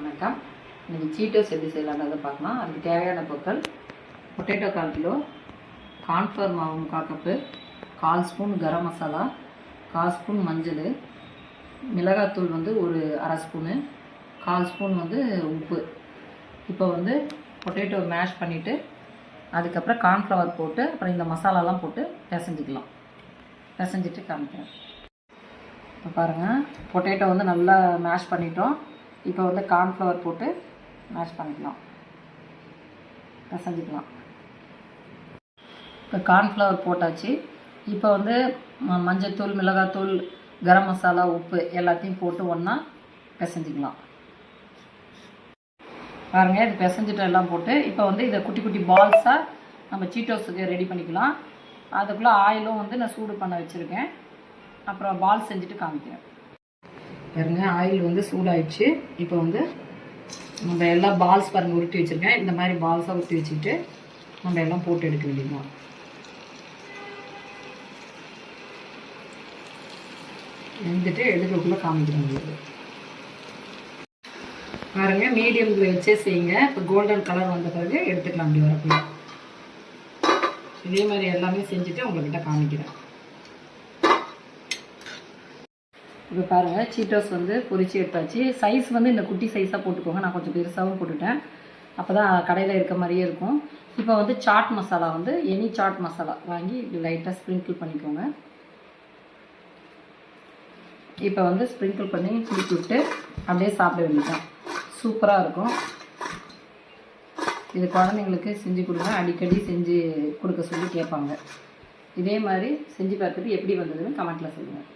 வணக்கம். இன்றைக்கி சீட்டோஸ் எப்படி செய்யலான்றதை பார்க்கலாம். அதுக்கு தேவையான பொருட்கள்: பொட்டேட்டோ 1/4 கிலோ, கார்ன்ஃப்ளவர் மாவு 3/4 cup, 1/4 spoon garam masala, 1/4 spoon மஞ்சள், மிளகாத்தூள் ஒரு 1/2 ஸ்பூனு, 1/4 ஸ்பூன் உப்பு. இப்போ பொட்டேட்டோ மேஷ் பண்ணிவிட்டு அதுக்கப்புறம் கார்ன்ஃப்ளவர் போட்டு அப்புறம் இந்த மசாலாலாம் போட்டு பிசைஞ்சிக்கலாம். பிசைஞ்சிட்டு காமிக்கிறேன். இப்போ பாருங்கள், பொட்டேட்டோ நல்லா மேஷ் பண்ணிட்டோம். இப்போ கார்ன்ஃப்ளவர் போட்டு மேஷ் பண்ணிக்கலாம், பிசைஞ்சிக்கலாம். இப்போ கார்ன்ஃப்ளவர் போட்டாச்சு. இப்போ மஞ்சத்தூள், மிளகாத்தூள், கரம் மசாலா, உப்பு எல்லாத்தையும் போட்டு ஒன்றா பிசைஞ்சிக்கலாம். பாருங்கள், இது பிசைஞ்சிட்டு எல்லாம் போட்டு இப்போ இதை குட்டி குட்டி பால்ஸாக நம்ம சீட்டோஸுக்கு ரெடி பண்ணிக்கலாம். அதுக்குள்ளே ஆயிலும் நான் சூடு பண்ண வச்சுருக்கேன். அப்புறம் பால் செஞ்சுட்டு காமிக்கிறேன். பாருங்க, ஆயில் சூடாயிடுச்சு. இப்போ நம்ம எல்லா பால்ஸ் பாருங்கள் உருட்டி வச்சுருக்கேன். இந்த மாதிரி பால்ஸாக உருட்டி வச்சுக்கிட்டு நம்ம எல்லாம் போட்டு எடுக்க வேண்டியதுதான். எடுத்துட்டு எடுக்கிறதுக்குள்ளே காமிக்கிற முடியாது. பாருங்கள், மீடியமில் வச்சே செய்யுங்க. இப்போ கோல்டன் கலர் வந்த பிறகு எடுத்துக்கலாம். அப்படி வரக்குள்ள இதே மாதிரி எல்லாமே செஞ்சுட்டு உங்கள்கிட்ட காமிக்கிறேன். இப்போ பாருங்கள், சீட்டோஸ் பொரிச்சு எடுத்தாச்சு. சைஸ் இந்த குட்டி சைஸாக போட்டுக்கோங்க. நான் கொஞ்சம் பெருசாகவும் போட்டுட்டேன். அப்போ தான் கடையில் இருக்க மாதிரியே இருக்கும். இப்போ சாட் மசாலா எனி சாட் மசாலா வாங்கி இப்படி லைட்டாக ஸ்ப்ரிங்கிள் பண்ணிக்கோங்க. இப்போ ஸ்ப்ரிங்கிள் பண்ணி குடிச்சு விட்டு அப்படியே சாப்பிட வேண்டியதான். சூப்பராக இருக்கும். இது குழந்தைங்களுக்கு செஞ்சு கொடுங்க. அடிக்கடி செஞ்சு கொடுக்க சொல்லி கேட்பாங்க. இதே மாதிரி செஞ்சு பார்த்துட்டு எப்படி வந்ததுன்னு கமெண்ட்டில் சொல்லுங்கள்.